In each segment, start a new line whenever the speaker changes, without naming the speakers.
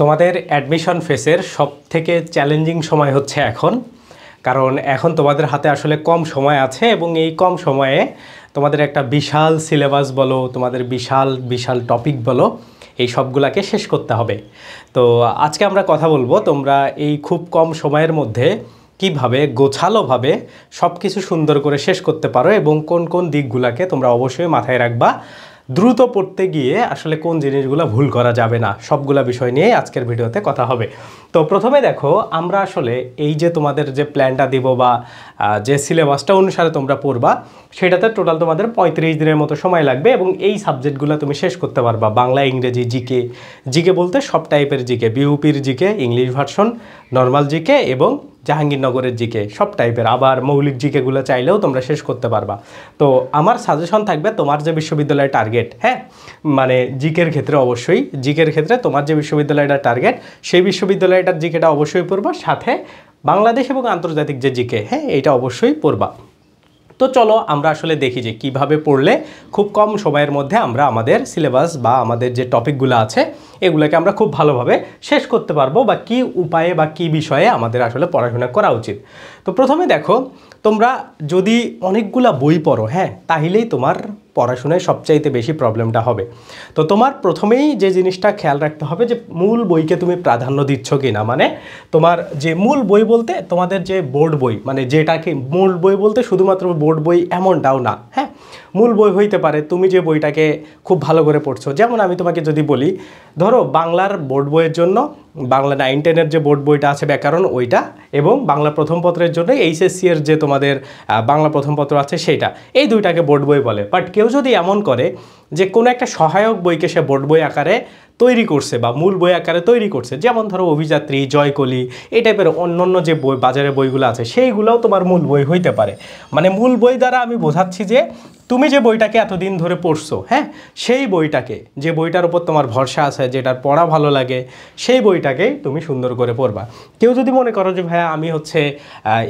তোমাদের অ্যাডমিশন ফেসের সবথেকে চ্যালেঞ্জিং সময় হচ্ছে এখন, কারণ এখন তোমাদের হাতে আসলে কম সময় আছে এবং এই কম সময়ে তোমাদের একটা বিশাল সিলেবাস বলো, তোমাদের বিশাল বিশাল টপিক বলো, এই সবগুলাকে শেষ করতে হবে। তো আজকে আমরা কথা বলবো তোমরা এই খুব কম সময়ের মধ্যে কিভাবে গোছালোভাবে সব কিছু সুন্দর করে শেষ করতে পারো এবং কোন কোন দিকগুলোকে তোমরা অবশ্যই মাথায় রাখবা। দ্রুত পড়তে গিয়ে আসলে কোন জিনিসগুলো ভুল করা যাবে না, সবগুলা বিষয় নিয়ে আজকের ভিডিওতে কথা হবে। তো প্রথমে দেখো, আমরা আসলে এই যে তোমাদের যে প্ল্যানটা দিব বা যে সিলেবাসটা অনুসারে তোমরা পড়বা, সেটাতে টোটাল তোমাদের 35 দিনের মতো সময় লাগবে এবং এই সাবজেক্টগুলো তুমি শেষ করতে পারবা। বাংলা, ইংরেজি, জিকে। জিকে বলতে সব টাইপের জিকে, বিউপির GK, English version, normal GK এবং জাহাঙ্গীরনগরের জিকে, সব টাইপের। আবার মৌলিক জিকেগুলো চাইলেও তোমরা শেষ করতে পারবা। তো আমার সাজেশন থাকবে, তোমার যে বিশ্ববিদ্যালয়ের টার্গেট, হ্যাঁ মানে জিকের ক্ষেত্রে অবশ্যই, জিকের ক্ষেত্রে তোমার যে বিশ্ববিদ্যালয়টার টার্গেট, সেই বিশ্ববিদ্যালয়টার জিকেটা অবশ্যই পড়বা, সাথে বাংলাদেশ এবং আন্তর্জাতিক যে জিকে, হ্যাঁ এইটা অবশ্যই পড়বা। তো চলো আমরা আসলে দেখি যে কিভাবে পড়লে খুব কম সময়ের মধ্যে আমরা আমাদের সিলেবাস বা আমাদের যে টপিকগুলো আছে এগুলোকে আমরা খুব ভালোভাবে শেষ করতে পারবো, বা কী উপায়ে বা কী বিষয়ে আমাদের আসলে পড়াশোনা করা উচিত। তো প্রথমে দেখো, তোমরা যদি অনেকগুলা বই পড়ো, হ্যাঁ তাহলেই তোমার পড়াশোনায় সবচাইতে বেশি প্রবলেমটা হবে। তো তোমার প্রথমেই যে জিনিসটা খেয়াল রাখতে হবে যে মূল বইকে তুমি প্রাধান্য দিচ্ছ কি না। মানে তোমার যে মূল বই বলতে তোমাদের যে বোর্ড বই, মানে যেটাকে মূল বই বলতে শুধুমাত্র বোর্ড বই এমনটাও না, হ্যাঁ মূল বই হইতে পারে তুমি যে বইটাকে খুব ভালো করে পড়ছো। যেমন আমি তোমাকে যদি বলি, ধরো বাংলার বোর্ড বইয়ের জন্য বাংলা 9-10-এর যে বোর্ড বইটা আছে ব্যাকরণ, ওইটা, এবং বাংলা প্রথম পত্রের জন্য এইচএসসি এর যে তোমাদের বাংলা প্রথম পত্র আছে সেইটা, এই দুইটাকে বোর্ড বই বলে। বাট কেউ যদি এমন করে যে কোনো একটা সহায়ক বইকে সে বোর্ড বই আকারে তৈরি করছে বা মূল বই আকারে তৈরি করছে, যেমন ধরো অভিযাত্রী, জয়কলি, এই টাইপের অন্যান্য যে বই বাজারে বইগুলো আছে সেইগুলোও তোমার মূল বই হইতে পারে। মানে মূল বই দ্বারা আমি বোঝাচ্ছি যে তুমি যে বইটাকে এতদিন ধরে পড়ছো, হ্যাঁ সেই বইটাকে, যে বইটার উপর তোমার ভরসা আছে, যেটার পড়া ভালো লাগে, সেই বইটাকেই তুমি সুন্দর করে পড়বা। কেউ যদি মনে করো যে ভাইয়া আমি হচ্ছে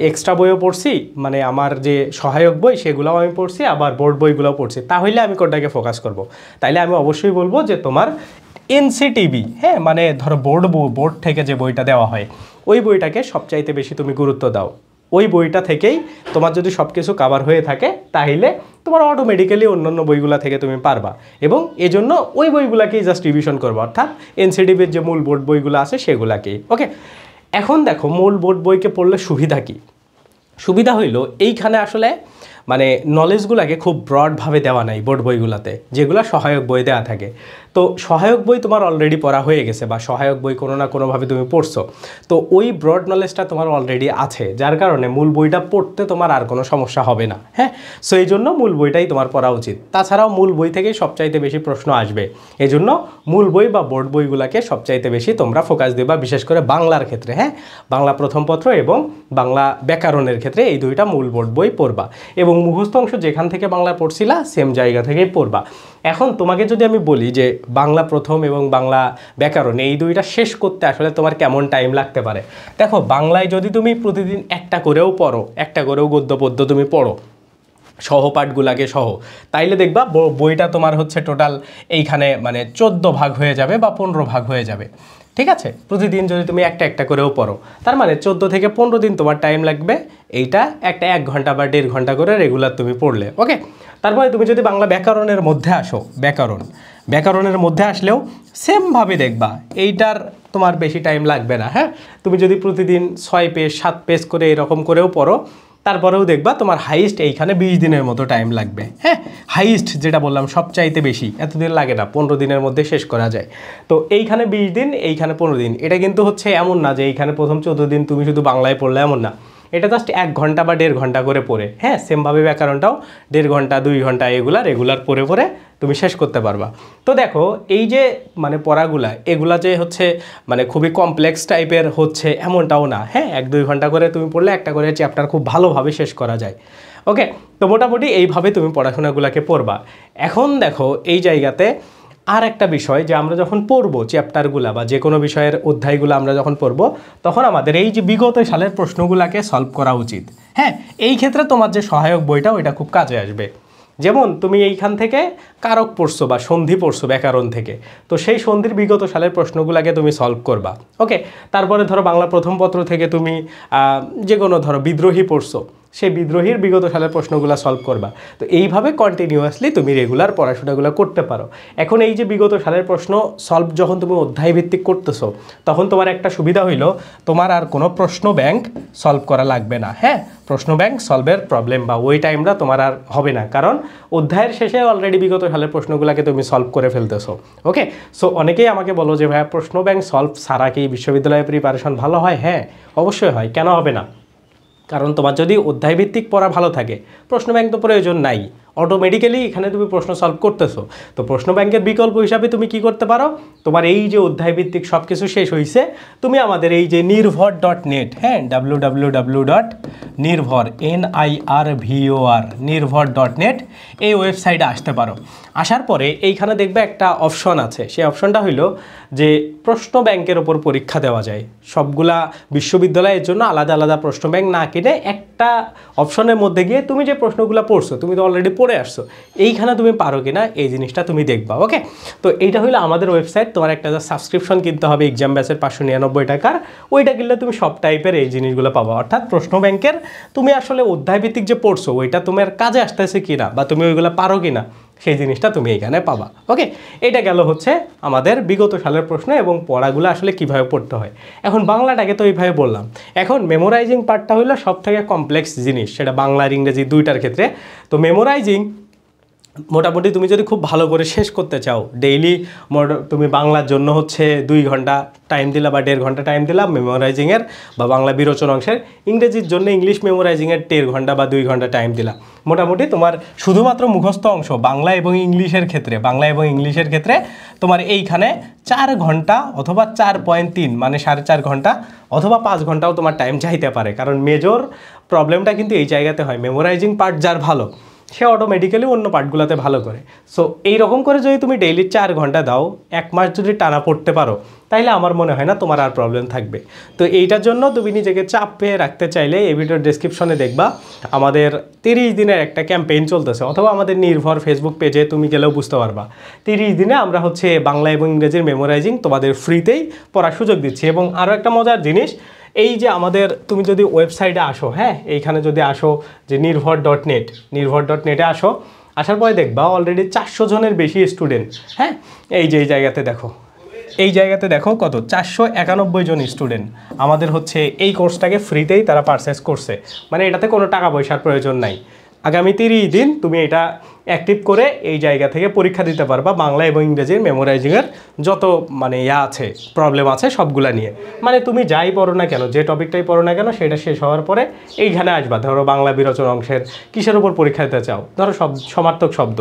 এক্সট্রা বইও পড়ছি, মানে আমার যে সহায়ক বই সেগুলোও আমি পড়ছি, আবার বোর্ড বইগুলোও পড়ছি, তাহলে আমি কোনটাকে ফোকাস করব? তাইলে আমি অবশ্যই বলবো যে তোমার এনসিটিবি, হ্যাঁ মানে ধরো বোর্ড থেকে যে বইটা দেওয়া হয় ওই বইটাকে সবচাইতে বেশি তুমি গুরুত্ব দাও। ওই বইটা থেকেই তোমার যদি সব কিছু কাভার হয়ে থাকে তাহলে তোমার অটোমেটিক্যালি অন্যান্য বইগুলা থেকে তুমি পারবা, এবং এজন্য ওই বইগুলাকেই জাস্ট রিভিশন করবো, অর্থাৎ এনসিটিভির যে মূল বোর্ড বইগুলো আছে সেগুলাকেই। ওকে, এখন দেখো মূল বোর্ড বইকে পড়লে সুবিধা কী? সুবিধা হইল এইখানে আসলে মানে নলেজগুলোকে খুব ব্রডভাবে দেওয়া নাই বোর্ড বইগুলোতে, যেগুলো সহায়ক বই দেওয়া থাকে। তো সহায়ক বই তোমার অলরেডি পড়া হয়ে গেছে, বা সহায়ক বই কোনো না কোনোভাবে তুমি পড়ছো, তো ওই ব্রড নলেজটা তোমার অলরেডি আছে, যার কারণে মূল বইটা পড়তে তোমার আর কোনো সমস্যা হবে না, হ্যাঁ সো এই জন্য মূল বইটাই তোমার পড়া উচিত। তাছাড়াও মূল বই থেকেই সবচাইতে বেশি প্রশ্ন আসবে, এই জন্য মূল বই বা বোর্ড বইগুলোকে সবচাইতে বেশি তোমরা ফোকাস দেবা, বিশেষ করে বাংলার ক্ষেত্রে, হ্যাঁ বাংলা প্রথম পত্র এবং বাংলা ব্যাকরণের ক্ষেত্রে এই দুইটা মূল বোর্ড বই পড়বা, এবং মুখস্থ অংশ যেখান থেকে বাংলা পড়ছিলা সেম জায়গা থেকেই পড়বা। এখন তোমাকে যদি আমি বলি যে বাংলা প্রথম এবং বাংলা ব্যাকরণ এই দুইটা শেষ করতে আসলে তোমার কেমন টাইম লাগতে পারে, দেখো বাংলায় যদি তুমি প্রতিদিন একটা করেও পড়ো, একটা করেও গদ্য পদ্য তুমি পড়ো সহপাঠগুলাকে সহ, তাইলে দেখবা বইটা তোমার হচ্ছে টোটাল এইখানে মানে 14 ভাগ হয়ে যাবে বা 15 ভাগ হয়ে যাবে। ঠিক আছে, প্রতিদিন যদি তুমি একটা একটা করেও পড়ো, তার মানে 14 থেকে 15 দিন তোমার টাইম লাগবে এইটা একটা 1 ঘন্টা বা 1.5 ঘন্টা করে রেগুলার তুমি পড়লে। ওকে, তারপরে তুমি যদি বাংলা ব্যাকরণের মধ্যে আসো, ব্যাকরণের মধ্যে আসলেও সেমভাবে দেখবা এইটার তোমার বেশি টাইম লাগবে না। হ্যাঁ, তুমি যদি প্রতিদিন 6 পেজ 7 পেজ করে এরকম করেও পড়ো, তারপরেও দেখবা তোমার হাইস্ট এইখানে 20 দিনের মতো টাইম লাগবে। হ্যাঁ, হাইস্ট যেটা বললাম সবচাইতে বেশি, এতদিন লাগে না, 15 দিনের মধ্যে শেষ করা যায়। তো এইখানে 20 দিন, এইখানে 15 দিন, এটা কিন্তু হচ্ছে এমন না যে এইখানে প্রথম 14 দিন তুমি শুধু বাংলায় পড়লে, এমন না, এটা জাস্ট 1 ঘন্টা বা 1.5 ঘন্টা করে পড়ে, হ্যাঁ সেমভাবে ব্যাকরণটাও 1.5 ঘন্টা 2 ঘন্টা এগুলা রেগুলার পড়ে তুমি শেষ করতে পারবা। তো দেখো এই যে মানে পড়াগুলা, এগুলা যে হচ্ছে মানে খুবই কমপ্লেক্স টাইপের হচ্ছে এমনটাও না, হ্যাঁ 1-2 ঘন্টা করে তুমি পড়লে একটা করে চ্যাপ্টার খুব ভালোভাবে শেষ করা যায়। ওকে, তো মোটামুটি এইভাবে তুমি পড়াশোনাগুলোকে পড়বা। এখন দেখো এই জায়গাতে আর একটা বিষয়, যে আমরা যখন পড়বো চ্যাপ্টারগুলা বা যে কোনো বিষয়ের অধ্যায়গুলো আমরা যখন পড়বো, তখন আমাদের এই যে বিগত সালের প্রশ্নগুলোকে সলভ করা উচিত। হ্যাঁ, এই ক্ষেত্রে তোমার যে সহায়ক বইটা ওইটা খুব কাজে আসবে। যেমন তুমি এইখান থেকে কারক পড়ছো বা সন্ধি পড়ছো ব্যাকরণ থেকে, তো সেই সন্ধির বিগত সালের প্রশ্নগুলোকে তুমি সলভ করবা। ওকে, তারপরে ধরো বাংলা প্রথম পত্র থেকে তুমি যে কোনো ধরো বিদ্রোহী পড়ছো, সেই বিদ্রোহীর বিগত সালের প্রশ্নগুলো সলভ করবা। তো এইভাবে কন্টিনিউয়াসলি তুমি রেগুলার পড়াশোনাগুলো করতে পারো। এখন এই যে বিগত সালের প্রশ্ন সলভ যখন তুমি অধ্যায় ভিত্তিক করতেছো, তখন তোমার একটা সুবিধা হইলো তোমার আর কোনো প্রশ্ন ব্যাংক সলভ করা লাগবে না। হ্যাঁ, প্রশ্ন ব্যাংক সলভের প্রবলেম বা ওই টাইমটা তোমার আর হবে না, কারণ অধ্যায়ের শেষে অলরেডি বিগত সালের প্রশ্নগুলোকে তুমি সলভ করে ফেলতেছো। ওকে, সো অনেকেই আমাকে বলো যে ভাইয়া প্রশ্ন ব্যাংক সলভ ছাড়া কি বিশ্ববিদ্যালয়ে প্রিপারেশন ভালো হয়? হ্যাঁ, অবশ্যই হয়, কেন হবে না? কারণ তোমার যদি অধ্যায়ভিত্তিক পড়া ভালো থাকে, প্রশ্ন ব্যাংক তো প্রয়োজন নাই, অটোমেটিক্যালি এখানে তুমি প্রশ্ন সলভ করতেছো। তো প্রশ্ন ব্যাংকের বিকল্প হিসাবে তুমি কি করতে পারো, তোমার এই যে অধ্যায়ভিত্তিক সব কিছু শেষ হয়েছে, তুমি আমাদের এই যে নির্ভর.net, হ্যাঁ, www.নির্ভর NIRVOR নির্ভর.net এই ওয়েবসাইটে আসতে পারো। আসার পরে এইখানে দেখবে একটা অপশন আছে, সেই অপশনটা হইলো যে প্রশ্ন ব্যাংকের ওপর পরীক্ষা দেওয়া যায়। সবগুলা বিশ্ববিদ্যালয়ের জন্য আলাদা আলাদা প্রশ্ন ব্যাংক না কিনে একটা অপশনের মধ্যে গিয়ে তুমি যে প্রশ্নগুলো পড়ছো, তুমি তো অলরেডি পড়ে আসছো, এইখানে তুমি পারো কিনা এই জিনিসটা তুমি দেখবা। ওকে, তো এইটা হলো আমাদের ওয়েবসাইট। তোমার একটা সাবস্ক্রিপশন কিনতে হবে এক্সাম ব্যাচের 599 টাকার, ওইটা কিনলে তুমি সব টাইপের এই জিনিসগুলো পাবা। অর্থাৎ প্রশ্ন ব্যাংকের তুমি আসলে অধ্যায়ভিত্তিক যে পড়ছো ওইটা তোমার কাজে আসতেছে কিনা বা তুমি ওইগুলো পারো কিনা, সেই জিনিসটা তুমি এখানে পাবা। ওকে, এটা গেল হচ্ছে আমাদের বিগত সালের প্রশ্ন এবং পড়াগুলো আসলে কিভাবে পড়তে হয়। এখন বাংলাটাকে তো এইভাবে বললাম, এখন মেমোরাইজিং পার্টটা হলো সব থেকে কমপ্লেক্স জিনিস, সেটা বাংলা আর ইংরেজি দুইটার ক্ষেত্রে। তো মেমোরাইজিং মোটামুটি তুমি যদি খুব ভালো করে শেষ করতে চাও, ডেইলি তুমি বাংলার জন্য হচ্ছে 2 ঘন্টা টাইম দিলা বা 1.5 ঘন্টা টাইম দিলা মেমোরাইজিংয়ের বা বাংলা বিরোচন অংশের, ইংরেজির জন্য ইংলিশ মেমোরাইজিংয়ের 1.5 ঘন্টা বা 2 ঘন্টা টাইম দিলা, মোটামুটি তোমার শুধুমাত্র মুখস্থ অংশ বাংলা এবং ইংলিশের ক্ষেত্রে তোমার এইখানে 4 ঘন্টা অথবা 4.3 মানে 4.5 ঘন্টা অথবা 5 ঘন্টাও তোমার টাইম চাইতে পারে। কারণ মেজর প্রবলেমটা কিন্তু এই জায়গাতে হয়, মেমোরাইজিং পার্ট যার ভালো সে অটোমেটিক্যালি অন্য পার্টগুলোতে ভালো করে। সো এইরকম করে যদি তুমি ডেইলি 4 ঘন্টা দাও, 1 মাস যদি টানা পড়তে পারো, তাইলে আমার মনে হয় না তোমার আর প্রবলেম থাকবে। তো এইটার জন্য তুমি নিজেকে চাপ পেয়ে রাখতে চাইলে এই ভিডিওর ডেসক্রিপশনে দেখবা আমাদের 30 দিনের একটা ক্যাম্পেইন চলতেছে, অথবা আমাদের নির্ভর ফেসবুক পেজে তুমি গেলেও বুঝতে পারবা। 30 দিনে আমরা হচ্ছে বাংলা এবং ইংরেজির মেমোরাইজিং তোমাদের ফ্রিতেই পড়ার সুযোগ দিচ্ছি। এবং আরও একটা মজার জিনিস, এই যে আমাদের তুমি যদি ওয়েবসাইটে আসো, হ্যাঁ, এইখানে যদি আসো যে নির্ভর.net আসো, আসার পরে দেখবা অলরেডি 400 জনের বেশি স্টুডেন্ট, হ্যাঁ, এই যে এই জায়গাতে দেখো কত 491 জন স্টুডেন্ট আমাদের হচ্ছে এই কোর্সটাকে ফ্রিতেই তারা পারচেস করছে। মানে এটাতে কোনো টাকা পয়সার প্রয়োজন নাই। আগামী 30 দিন তুমি এটা অ্যাক্টিভ করে এই জায়গা থেকে পরীক্ষা দিতে পারবা বাংলা এবং ইংরেজির মেমোরাইজিংয়ের যত মানে আছে প্রবলেম আছে সবগুলা নিয়ে। মানে তুমি যাই পড়ো না কেন, যে টপিকটাই পড়ো না কেন, সেটা শেষ হওয়ার পরে এইখানে আসবা। ধরো বাংলা বিরোচন অংশের কিসের উপর পরীক্ষা দিতে চাও, ধরো সমার্থক শব্দ,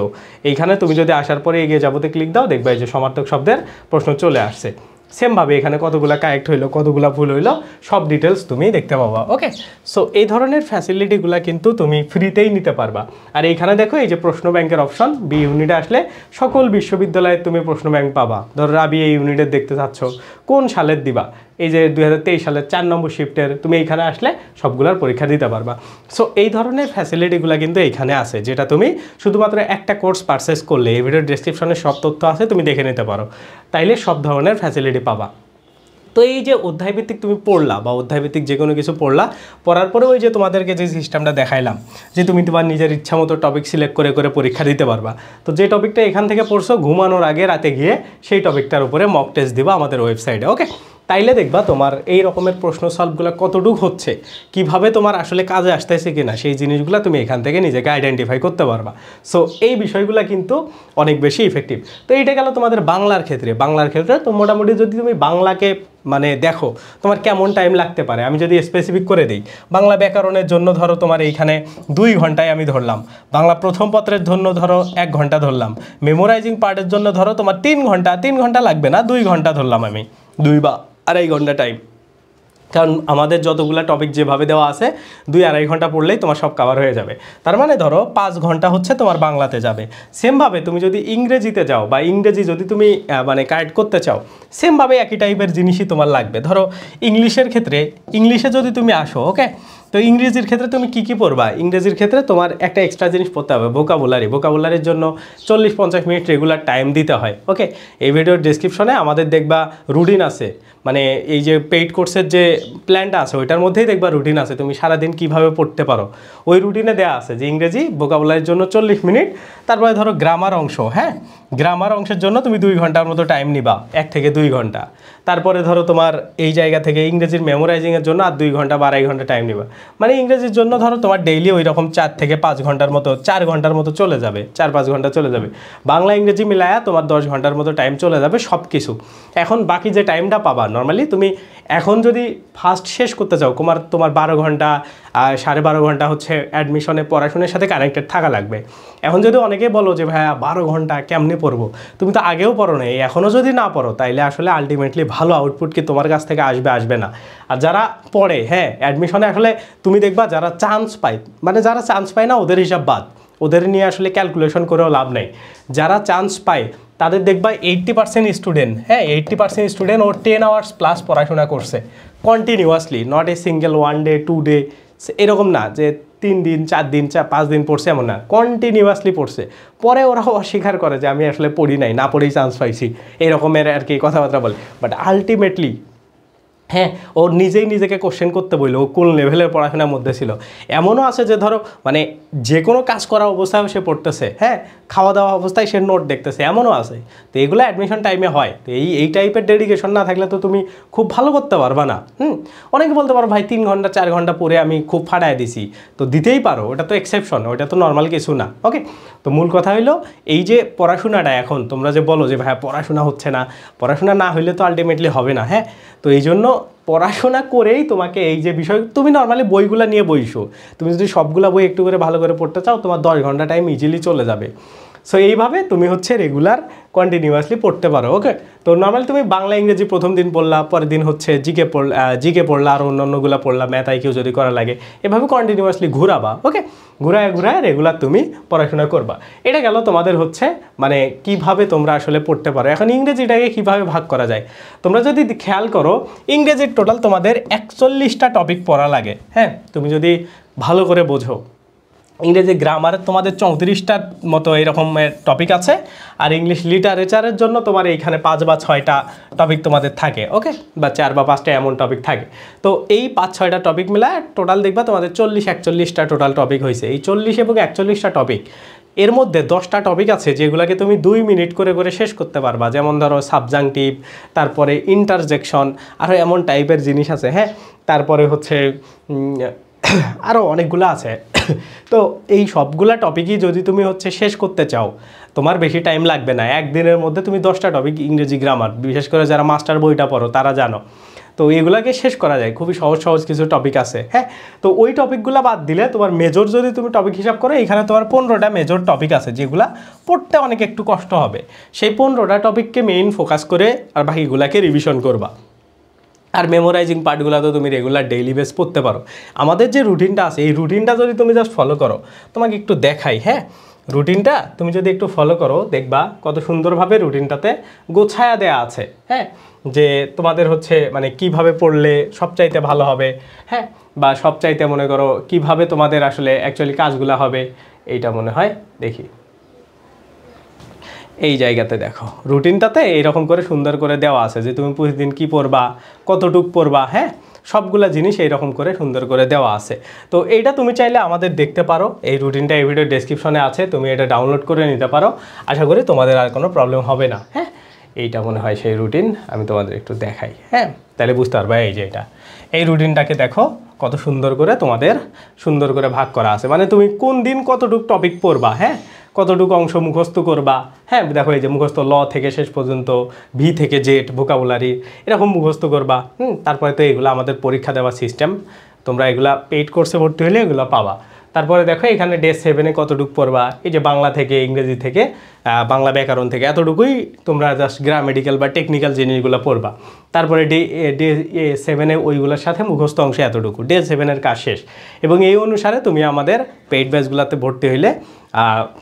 এইখানে তুমি যদি আসার পরে এগিয়ে যাবোতে ক্লিক দাও, দেখবে যে সমার্থক শব্দের প্রশ্ন চলে আসছে। সেমভাবে এখানে কতগুলো কারেক্ট হইলো, কতগুলো ভুল হইলো, সব ডিটেলস তুমি দেখতে পাবা। ওকে, সো এই ধরনের ফ্যাসিলিটিগুলো কিন্তু তুমি ফ্রিতেই নিতে পারবা। আর এইখানে দেখো এই যে প্রশ্ন ব্যাংকের অপশন, বি ইউনিটে আসলে সকল বিশ্ববিদ্যালয়ে তুমি প্রশ্ন ব্যাংক পাবা। ধরো রাবি এই ইউনিটের দেখতে চাচ্ছ, কোন সালের দিবা, এই যে 2023 সালের 4 নম্বর শিফটের, তুমি এইখানে আসলে সবগুলোর পরীক্ষা দিতে পারবা। সো এই ধরনের ফ্যাসিলিটিগুলো কিন্তু এইখানে আছে, যেটা তুমি শুধুমাত্র একটা কোর্স পারচেস করলে এই ভিডিওর ডেসক্রিপশনে সব তথ্য আছে, তুমি দেখে নিতে পারো, তাইলে সব ধরনের ফ্যাসিলিটি পাবা। তো এই যে অধ্যায়ভিত্তিক তুমি পড়লা বা অধ্যায়ভিত্তিক যে কোনো কিছু পড়ার পরে ওই যে তোমাদেরকে যে সিস্টেমটা দেখাইলাম, যে তুমি তোমার নিজের ইচ্ছা মতো টপিক সিলেক্ট করে করে পরীক্ষা দিতে পারবা। তো যে টপিকটা এখান থেকে পড়ছো, ঘুমানোর আগে রাতে গিয়ে সেই টপিকটার উপরে মক টেস্ট দিবা আমাদের ওয়েবসাইটে। ওকে, তাইলে দেখবা তোমার এই রকমের প্রশ্ন সলভগুলো কতটুকু হচ্ছে, কিভাবে তোমার আসলে কাজে আসতেছে কিনা, সেই জিনিসগুলো তুমি এখান থেকে নিজেকে আইডেন্টিফাই করতে পারবা। সো এই বিষয়গুলো কিন্তু অনেক বেশি ইফেক্টিভ। তো এইটা গেল তোমাদের বাংলার ক্ষেত্রে। তো মোটামুটি যদি তুমি বাংলাকে মানে দেখো তোমার কেমন টাইম লাগতে পারে, আমি যদি স্পেসিফিক করে দিই, বাংলা ব্যাকরণের জন্য ধরো তোমার এইখানে 2 ঘন্টায় আমি ধরলাম, বাংলা প্রথম পত্রের জন্য ধরো 1 ঘন্টা ধরলাম, মেমোরাইজিং পার্টের জন্য ধরো তোমার 3 ঘন্টা লাগবে না, 2 ঘন্টা ধরলাম আমি, 2 বা আড়াই ঘন্টা টাইম। কারণ আমাদের যতগুলো টপিক যেভাবে দেওয়া আছে 2-2.5 ঘন্টা পড়লেই তোমার সব কভার হয়ে যাবে। তার মানে ধরো 5 ঘন্টা হচ্ছে তোমার বাংলাতে যাবে। সেমভাবে তুমি যদি ইংরেজিতে যাও বা ইংরেজি যদি তুমি মানে কারেক্ট করতে চাও, সেমভাবে একই টাইপের জিনিসই তোমার লাগবে। ধরো ইংলিশের ক্ষেত্রে ইংলিশে যদি তুমি আসো, ওকে, তো তো ইংরেজির ক্ষেত্রে তুমি কি পড়বা? ইংরেজির ক্ষেত্রে তোমার একটা এক্সট্রা জিনিস পড়তে হবে, ভোকাবুলারির জন্য 40-50 মিনিট রেগুলার টাইম দিতে হয়। ওকে, এই ভিডিওর ডেসক্রিপশনে আমাদের দেখবা রুটিন আছে, মানে এই যে পেইড কোর্সের যে প্ল্যানটা আছে ওইটার মধ্যেই দেখবা রুটিন আছে, তুমি সারাদিন কিভাবে পড়তে পারো ওই রুটিনে দেওয়া আছে যে ইংরেজি ভোকাবুলারির জন্য 40 মিনিট, তারপরে ধরো গ্রামার অংশ, হ্যাঁ গ্রামার অংশের জন্য তুমি 2 ঘন্টার মতো টাইম নিবা, 1 থেকে 2 ঘন্টা। তারপরে ধরো তোমার এই জায়গা থেকে ইংরেজির মেমোরাইজিংয়ের জন্য আর 2 ঘন্টা বা 2.5 ঘন্টা টাইম নিবা, মানে ইংরেজির জন্য ধরো তোমার ডেইলি ওই রকম 4 থেকে 5 ঘন্টার মতো, 4 ঘন্টার মতো চলে যাবে, 4-5 ঘন্টা চলে যাবে। বাংলা ইংরেজি মিলায়া তোমার 10 ঘন্টার মতো টাইম চলে যাবে সব কিছু। এখন বাকি যে টাইমটা পাবা নর্মালি তুমি এখন যদি ফার্স্ট শেষ করতে চাও, তোমার 12 ঘন্টা 12.5 ঘন্টা হচ্ছে অ্যাডমিশনে পড়াশোনার সাথে কানেক্টেড থাকা লাগবে। এখন যদি অনেকেই বলো যে ভাইয়া 12 ঘন্টা কেমনে পড়বো, তুমি তো আগেও পড়ো না, এখনও যদি না পড়ো তাইলে আসলে আলটিমেটলি ভালো আউটপুট কি তোমার কাছ থেকে আসবে না। আর যারা পড়ে, হ্যাঁ অ্যাডমিশনে আসলে তুমি দেখবা যারা চান্স পায়, মানে যারা চান্স পায় না ওদের হিসাব বাদ, ওদের নিয়ে আসলে ক্যালকুলেশন করেও লাভ নেই। যারা চান্স পায় তাদের দেখবা 80% স্টুডেন্ট, হ্যাঁ 80% স্টুডেন্ট ওর 10 আওয়ার্স প্লাস পড়াশোনা করছে continuously, not a single 1 day 2 day, এরকম না যে 3 দিন 4 দিন 5 দিন পড়ছে, এমন না, কন্টিনিউয়াসলি পড়ছে। পরে ওরাও অস্বীকার করে যে আমি আসলে পড়ি নাই, না পড়েই চান্স পাইছি, এরকমের আর কি কথাবার্তা বলে। বাট আলটিমেটলি হ্যাঁ ও নিজেই নিজেকে কোশ্চেন করতে বললো ও কোন লেভেলের পড়াশোনার মধ্যে ছিল। এমনও আছে যে ধরো মানে যে কোনো কাজ করা অবস্থায় সে পড়তেছে, হ্যাঁ খাওয়া দাওয়া অবস্থায় সে নোট দেখতেছে, এমনও আছে। তো এগুলো অ্যাডমিশন টাইমে হয়। তো এই টাইপের ডেডিকেশন না থাকলে তো তুমি খুব ভালো করতে পারবা না। অনেকে বলতে পারো ভাই 3 ঘন্টা 4 ঘন্টা পরে আমি খুব ফাটায় দিছি, তো দিতেই পারো, ওটা তো এক্সেপশন, ওটা তো নর্মাল কিছু না। ওকে, তো মূল কথা হইলো এই যে পড়াশোনাটা, এখন তোমরা যে বলো যে ভাই পড়াশোনা হচ্ছে না, পড়াশোনা না হইলে তো আলটিমেটলি হবে না, হ্যাঁ তো এই জন্য পড়াশোনা করেই তোমাকে এই যে বিষয়, তুমি নর্মালি বইগুলো নিয়ে বইসো, তুমি যদি সবগুলা বই একটু করে ভালো করে পড়তে চাও তোমার 10 ঘন্টা টাইম ইজিলি চলে যাবে। সো এইভাবে তুমি হচ্ছে রেগুলার কন্টিনিউয়াসলি পড়তে পারো। ওকে, তো নর্মালি তুমি বাংলা ইংরেজি প্রথম দিন পড়লা, পরের দিন হচ্ছে জিকে পড়লা, আর অন্যান্যগুলো পড়লা, ম্যাথ আইকিউ যদি করা লাগে, এভাবে কন্টিনিউয়াসলি ঘুরাবা। ওকে, ঘুরায় রেগুলার তুমি পড়াশোনা করবা। এটা গেল তোমাদের হচ্ছে মানে কিভাবে তোমরা আসলে পড়তে পারো। এখন ইংরেজিটাকে কিভাবে ভাগ করা যায়, তোমরা যদি খেয়াল করো ইংরেজির টোটাল তোমাদের 41টা টপিক পড়া লাগে। হ্যাঁ, তুমি যদি ভালো করে বোঝো ইংরেজি গ্রামারের তোমাদের 34টার মতো এরকমের টপিক আছে, আর ইংলিশ লিটারেচারের জন্য তোমার এইখানে 5 বা 6টা টপিক তোমাদের থাকে। ওকে, বা 4 বা 5টা এমন টপিক থাকে। তো এই 5-6টা টপিক মিলায় টোটাল দেখবা তোমাদের 40-41টা টোটাল টপিক হয়েছে। এই 40 এবং 41টা টপিক এর মধ্যে 10টা টপিক আছে যেগুলোকে তুমি 2 মিনিট করে শেষ করতে পারবা, যেমন ধরো সাবজাংটিভ, তারপরে ইন্টারজেকশন, আরও এমন টাইপের জিনিস আছে। হ্যাঁ, তারপরে হচ্ছে আরও অনেকগুলো আছে। তো এই সবগুলা টপিকই যদি তুমি হচ্ছে শেষ করতে চাও তোমার বেশি টাইম লাগবে না, একদিনের মধ্যে তুমি 10টা টপিক ইংরেজি গ্রামার, বিশেষ করে যারা মাস্টার বইটা পড়ো তারা জানো, তো এগুলাকে শেষ করা যায়, খুবই সহজ কিছু টপিক আছে। হ্যাঁ, তো ওই টপিকগুলো বাদ দিলে তোমার মেজর যদি তুমি টপিক হিসাব করো, এখানে তোমার 15টা মেজর টপিক আছে যেগুলা পড়তে অনেক একটু কষ্ট হবে। সেই 15টা টপিককে মেইন ফোকাস করে আর বাকিগুলাকে রিভিশন করবা। আর মেমোরাইজিং পার্টগুলো তো তুমি রেগুলার ডেইলি বেস পড়তে পারো। আমাদের যে রুটিনটা আছে এই রুটিনটা যদি তুমি জাস্ট ফলো করো, তোমাকে একটু দেখাই, হ্যাঁ রুটিনটা তুমি যদি একটু ফলো করো দেখবা কত সুন্দরভাবে রুটিনটাতে গোছায়া দেয়া আছে। হ্যাঁ, যে তোমাদের হচ্ছে মানে কিভাবে পড়লে সবচাইতে ভালো হবে, হ্যাঁ বা সবচাইতে মনে করো কিভাবে তোমাদের আসলে অ্যাকচুয়ালি কাজগুলো হবে, এইটা মনে হয় দেখি এই জায়গাতে দেখো রুটিনটাতে এইরকম করে সুন্দর করে দেওয়া আছে যে তুমি প্রতিদিন কি পড়বা, কতটুক পড়বা, হ্যাঁ সবগুলা জিনিস এইরকম করে সুন্দর করে দেওয়া আছে। তো এইটা তুমি চাইলে আমাদের দেখতে পারো, এই রুটিনটা এই ভিডিও ডেসক্রিপশনে আছে, তুমি এটা ডাউনলোড করে নিতে পারো, আশা করি তোমাদের আর কোনো প্রবলেম হবে না। হ্যাঁ, এইটা মনে হয় সেই রুটিন, আমি তোমাদের একটু দেখাই, হ্যাঁ তাহলে বুঝতে পারবা। এই যে এই রুটিনটাকে দেখো কত সুন্দর করে তোমাদের সুন্দর করে ভাগ করা আছে, মানে তুমি কোন দিন কতটুক টপিক পড়বা, হ্যাঁ কতটুকু অংশ মুখস্থ করবা। হ্যাঁ দেখো এই যে মুখস্থ ল থেকে শেষ পর্যন্ত, ভি থেকে জেড ভোকাবুলারি এরকম মুখস্থ করবা। তারপরে তো এগুলো আমাদের পরীক্ষা দেওয়ার সিস্টেম, তোমরা এগুলা পেইড কোর্সে ভর্তি হলে এগুলো পাবা। তারপরে দেখো এখানে ডে 7-এ কতটুকু পড়বা, এই যে বাংলা থেকে, ইংরেজি থেকে, বাংলা ব্যাকরণ থেকে এতটুকুই তোমরা জাস্ট গ্রামেটিক্যাল বা টেকনিক্যাল জিনিসগুলো পড়বা। তারপরে ডে 7-এ ওইগুলোর সাথে মুখস্থ অংশে এতটুকু, ডে 7-এর কাজ শেষ। এবং এই অনুসারে তুমি আমাদের পেইড ব্যাচগুলোতে ভর্তি হইলে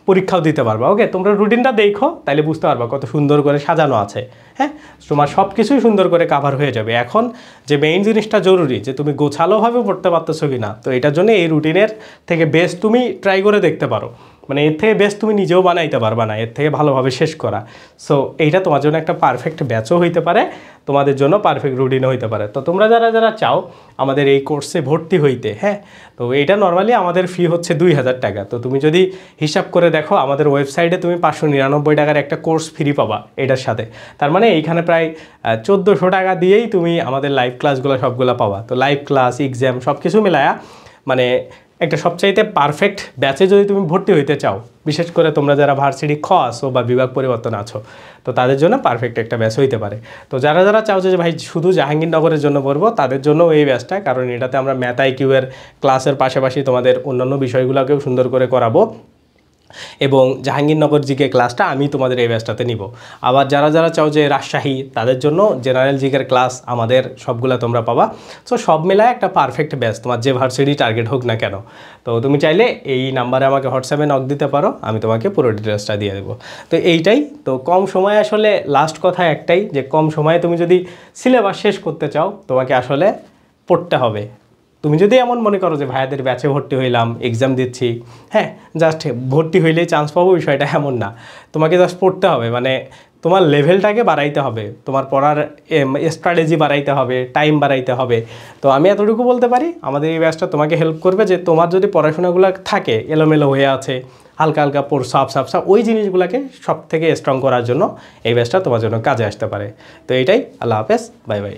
পরীক্ষাও দিতে পারবা। ওকে, তোমরা রুটিনটা দেখো, তাইলে বুঝতে পারবা কত সুন্দর করে সাজানো আছে। হ্যাঁ, তোমার সব কিছুই সুন্দর করে কাভার হয়ে যাবে। এখন যে মেইন জিনিসটা জরুরি যে তুমি গোছালোভাবে পড়তে পারতেছো কি না, তো এটার জন্য এই রুটিনের থেকে বেস্ট তুমি ট্রাই করে দেখতে পারো। মানে এর থেকে বেস্ট তুমি নিজেও বানাইতে পারবা না, এর থেকে ভালোভাবে শেষ করা। সো এইটা তোমার জন্য একটা পারফেক্ট ব্যাচও হইতে পারে, তোমাদের জন্য পারফেক্ট রুটিনও হইতে পারে। তো তোমরা যারা যারা চাও আমাদের এই কোর্সে ভর্তি হইতে, হ্যাঁ, তো এটা নর্মালি আমাদের ফি হচ্ছে 2000 টাকা। তো তুমি যদি হিসাব করে দেখো আমাদের ওয়েবসাইটে তুমি 599 টাকার একটা কোর্স ফ্রি পাবা এটার সাথে। তার মানে এইখানে প্রায় 1400 টাকা দিয়েই তুমি আমাদের লাইভ ক্লাসগুলো সবগুলো পাবা। তো লাইভ ক্লাস, এক্সাম সব কিছু মিলায়া মানে একটা সবচাইতে পারফেক্ট ব্যাচে যদি তুমি ভর্তি হইতে চাও, বিশেষ করে তোমরা যারা ভার্সিটি খ আছো বা বিভাগ পরিবর্তন আছো, তো তাদের জন্য পারফেক্ট একটা ব্যাচ হইতে পারে। তো যারা যারা চাও যে ভাই শুধু জাহাঙ্গীরনগরের জন্য পড়বো, তাদের জন্য এই ব্যাচটা, কারণ এটাতে আমরা ম্যাথ আইকিউ এর ক্লাসের পাশাপাশি তোমাদের অন্যান্য বিষয়গুলোকেও সুন্দর করে করাবো, এবং জাহাঙ্গীরনগর জিকে ক্লাসটা আমি তোমাদের এই ব্যাচটাতে নিব। আবার যারা যারা চাও যে রাজশাহী, তাদের জন্য জেনারেল জিকের ক্লাস আমাদের সবগুলা তোমরা পাবা। সো সব মেলায় একটা পারফেক্ট ব্যাচ, তোমার যে ভার্সিটি টার্গেট হোক না কেন। তো তুমি চাইলে এই নাম্বারে আমাকে হোয়াটসঅ্যাপে নক দিতে পারো, আমি তোমাকে পুরো ডিটেলসটা দিয়ে দেবো। তো এইটাই তো, কম সময়ে আসলে লাস্ট কথা একটাই, যে কম সময়ে তুমি যদি সিলেবাস শেষ করতে চাও, তোমাকে আসলে পড়তে হবে। তুমি যদি এমন মনে করো যে ভাইয়াদের ব্যাচে ভর্তি হইলাম, এক্সাম দিচ্ছি, হ্যাঁ, জাস্ট ভর্তি হইলেই চান্স পাবো, বিষয়টা এমন না। তোমাকে জাস্ট পড়তে হবে, মানে তোমার লেভেলটাকে বাড়াইতে হবে, তোমার পড়ার স্ট্র্যাটেজি বাড়াইতে হবে, টাইম বাড়াইতে হবে। তো আমি এতটুকু বলতে পারি, আমাদের এই ব্যাচটা তোমাকে হেল্প করবে যে তোমার যদি পড়াশোনাগুলো থাকে এলোমেলো হয়ে আছে, হালকা হালকা সাফ ওই জিনিসগুলোকে সব থেকে স্ট্রং করার জন্য এই ব্যাচটা তোমার জন্য কাজে আসতে পারে। তো এইটাই, আল্লাহ হাফেজ, বাই বাই।